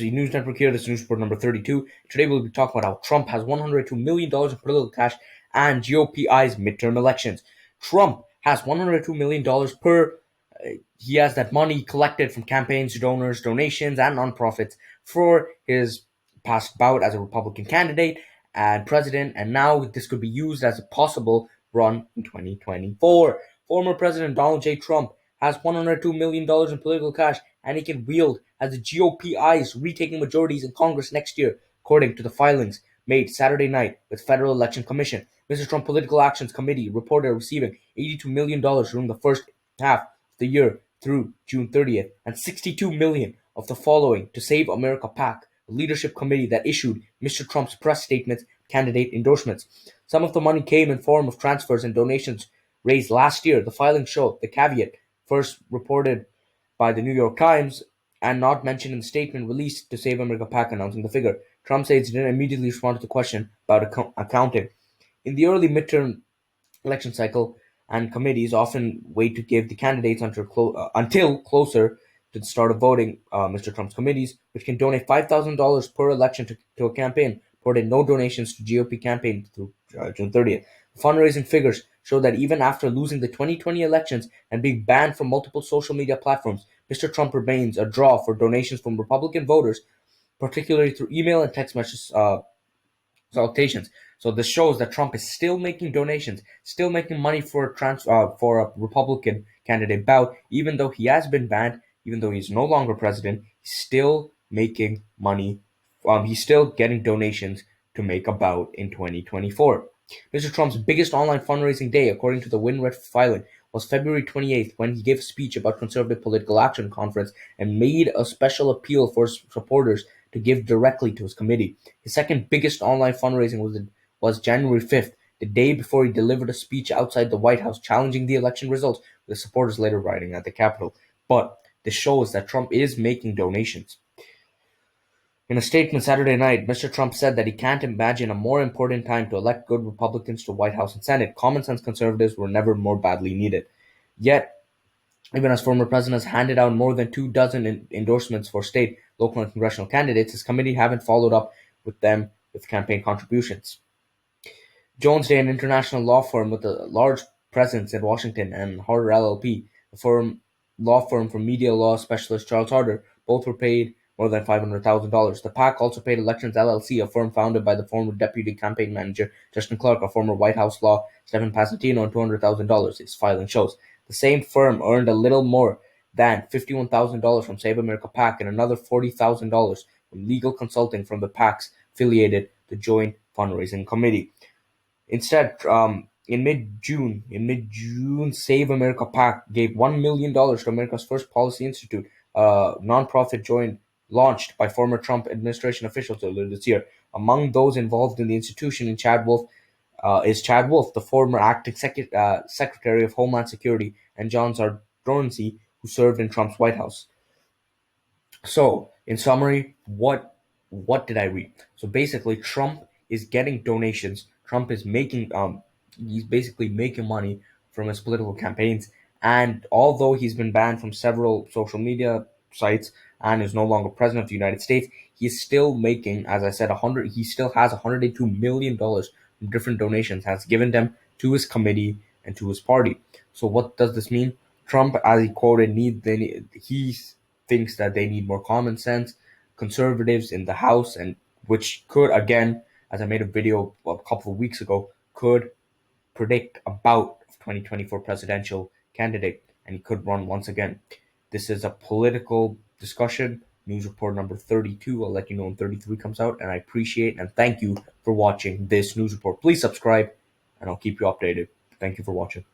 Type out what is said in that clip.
News Network here. This is news report number 32. Today we'll be talking about how Trump has $102 million in political cash and GOP eyes midterm elections. Trump has $102 million per. He has that money collected from campaigns, donors, donations, and nonprofits for his past bout as a Republican candidate and president, and now this could be used as a possible run in 2024. Former President Donald J. Trump has $102 million in political cash, and he can wield as the GOP eyes retaking majorities in Congress next year, according to the filings made Saturday night with Federal Election Commission. Mr. Trump Political Actions Committee reported receiving $82 million during the first half of the year through June 30th, and $62 million of the following to Save America PAC, a leadership committee that issued Mr. Trump's press statements, candidate endorsements. Some of the money came in form of transfers and donations raised last year. The filings show the caveat, first reported by the New York Times and not mentioned in the statement released to Save America PAC announcing the figure. Trump's aides didn't immediately respond to the question about accounting. In the early midterm election cycle, and committees often wait to give the candidates until closer to the start of voting. Mr. Trump's committees, which can donate $5,000 per election to a campaign, reported no donations to GOP campaign through June 30th. The fundraising figures show that even after losing the 2020 elections and being banned from multiple social media platforms, Mr. Trump remains a draw for donations from Republican voters, particularly through email and text message salutations. So this shows that Trump is still making donations, still making money for a Republican candidate bout, even though he has been banned, even though he's no longer president. He's still making money. He's still getting donations to make a bout in 2024. Mr. Trump's biggest online fundraising day, according to the WinRed filing, was February 28th when he gave a speech about Conservative Political Action Conference and made a special appeal for his supporters to give directly to his committee. His second biggest online fundraising was January 5th, the day before he delivered a speech outside the White House challenging the election results, with supporters later rioting at the Capitol. But this shows that Trump is making donations. In a statement Saturday night, Mr. Trump said that he can't imagine a more important time to elect good Republicans to White House and Senate. Common sense conservatives were never more badly needed. Yet, even as former president has handed out more than 24 endorsements for state, local, and congressional candidates, his committee haven't followed up with them with campaign contributions. Jones Day, an international law firm with a large presence in Washington, and Harder LLP, the law firm for media law specialist Charles Harder, both were paid more than $500,000. The PAC also paid Elections LLC, a firm founded by the former deputy campaign manager Justin Clark, a former White House law Stephen Passantino, and $200,000. Its filing shows. The same firm earned a little more than $51,000 from Save America PAC and another $40,000 from legal consulting from the PACs affiliated to Joint Fundraising Committee. Instead, in mid-June, Save America PAC gave $1 million to America's First Policy Institute, a nonprofit launched by former Trump administration officials earlier this year. Among those involved in the institution is Chad Wolf, the former acting Secretary of Homeland Security, and John Zardornsky, who served in Trump's White House. So, in summary, what did I read? So basically, Trump is getting donations. Trump is he's basically making money from his political campaigns. And although he's been banned from several social media sites and is no longer president of the United States, he's still making, as I said, he still has $102 million from different donations, has given them to his committee and to his party. So what does this mean? Trump, as he quoted, he thinks that they need more common sense, conservatives in the House, and which could, again, as I made a video a couple of weeks ago, could predict a bout of 2024 presidential candidate, and he could run once again. This is a political discussion. News report number 32. I'll let you know when 33 comes out, and I appreciate and thank you for watching this news report. Please subscribe, and I'll keep you updated. Thank you for watching.